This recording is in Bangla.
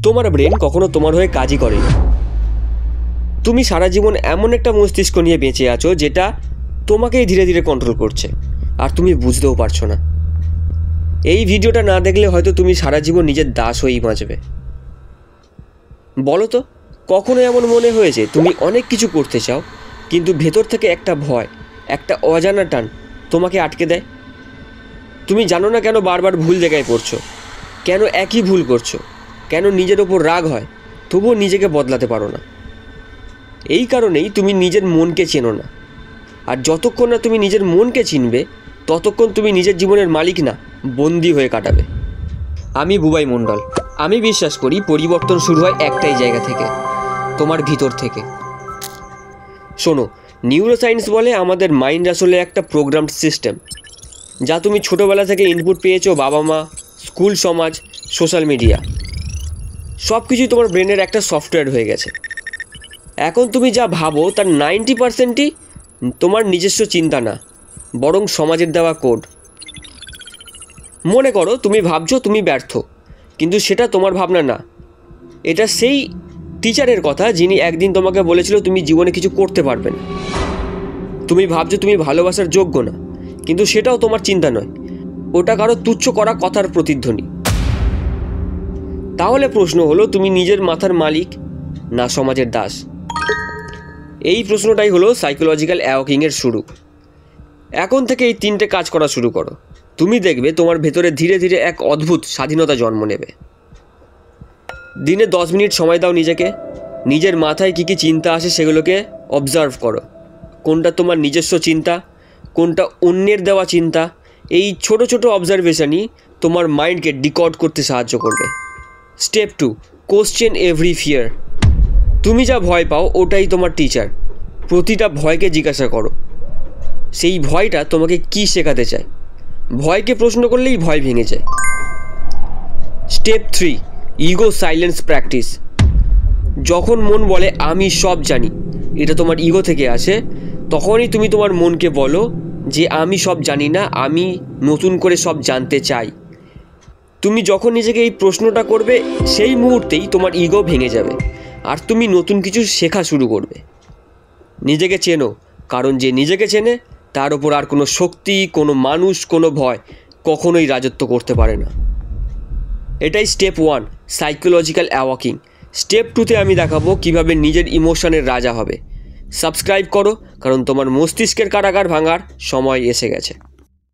তোমার ব্রেন কখনো তোমার হয়ে কাজই করেনি। তুমি সারা জীবন এমন একটা মস্তিষ্ক নিয়ে বেঁচে আছো যেটা তোমাকেই ধীরে ধীরে কন্ট্রোল করছে, আর তুমি বুঝতেও পারছো না। এই ভিডিওটা না দেখলে হয়তো তুমি সারা জীবন নিজের দাস হয়েই বাঁচবে। বলো তো, কখনো এমন মনে হয়েছে তুমি অনেক কিছু করতে চাও, কিন্তু ভেতর থেকে একটা ভয়, একটা অজানা টান তোমাকে আটকে দেয়? তুমি জানো না কেন বারবার ভুল জায়গায় পড়ছো, কেন একই ভুল করছো, কেন নিজের ওপর রাগ হয়, তবুও নিজেকে বদলাতে পারো না। এই কারণেই তুমি নিজের মনকে চেনো না। আর যতক্ষণ না তুমি নিজের মনকে চিনবে, ততক্ষণ তুমি নিজের জীবনের মালিক না, বন্দী হয়ে কাটাবে। আমি বুবাই মণ্ডল। আমি বিশ্বাস করি পরিবর্তন শুরু হয় একটাই জায়গা থেকে, তোমার ভিতর থেকে। শোনো, নিউরোসায়েন্স বলে আমাদের মাইন্ড আসলে একটা প্রোগ্রামড সিস্টেম, যা তুমি ছোটোবেলা থেকে ইনপুট পেয়েছো বাবা মা, স্কুল, সমাজ, সোশ্যাল মিডিয়া, সব কিছুই তোমার ব্রেনের একটা সফটওয়্যার হয়ে গেছে। এখন তুমি যা ভাবো তার 90%ই তোমার নিজস্ব চিন্তা না, বরং সমাজের দেওয়া কোড। মনে করো তুমি ভাবছো তুমি ব্যর্থ, কিন্তু সেটা তোমার ভাবনা না, এটা সেই টিচারের কথা যিনি একদিন তোমাকে বলেছিল তুমি জীবনে কিছু করতে পারবে না। তুমি ভাবছো তুমি ভালোবাসার যোগ্য না, কিন্তু সেটাও তোমার চিন্তা নয়, ওটা কারো তুচ্ছ করা কথার প্রতিধ্বনি। তাহলে প্রশ্ন হলো, তুমি নিজের মাথার মালিক না সমাজের দাস? এই প্রশ্নটাই হলো সাইকোলজিক্যাল অ্যাওয়াকিংয়ের শুরু। এখন থেকে এই 3টে কাজ করা শুরু করো, তুমি দেখবে তোমার ভেতরে ধীরে ধীরে এক অদ্ভুত স্বাধীনতা জন্ম নেবে। দিনে 10 মিনিট সময় দাও নিজেকে। নিজের মাথায় কী কী চিন্তা আসে সেগুলোকে অবজার্ভ করো। কোনটা তোমার নিজস্ব চিন্তা, কোনটা অন্যের দেওয়া চিন্তা। এই ছোট ছোট অবজারভেশনই তোমার মাইন্ডকে ডিকোড করতে সাহায্য করবে। Step 2, question every fear. তুমি যা ভয় পাও ওটাই তোমার টিচার। প্রতিটা ভয়কে জিজ্ঞাসা করো, সেই ভয়টা তোমাকে কি শেখাতে চায়। ভয়কে প্রশ্ন করলেই ভয় ভেঙে যায়। Step 3, ego silence practice. যখন মন বলে আমি সব জানি, এটা তোমার ইগো থেকে আসে, তখনই তুমি তোমার মনকে বলো যে আমি সব জানি না, আমি নতুন করে সব জানতে চাই। তুমি যখন নিজেকে এই প্রশ্নটা করবে, সেই মুহূর্তেই তোমার ইগো ভেঙে যাবে আর তুমি নতুন কিছু শেখা শুরু করবে। নিজেকে চেনো, কারণ যে নিজেকে চেনে তার ওপর আর কোনো শক্তি, কোনো মানুষ, কোনো ভয় কখনোই রাজত্ব করতে পারে না। এটাই স্টেপ 1, সাইকোলজিক্যাল অ্যাওয়াকিং। স্টেপ 2তে আমি দেখাবো কিভাবে নিজের ইমোশনের রাজা হবে। সাবস্ক্রাইব করো, কারণ তোমার মস্তিষ্কের কারাগার ভাঙার সময় এসে গেছে।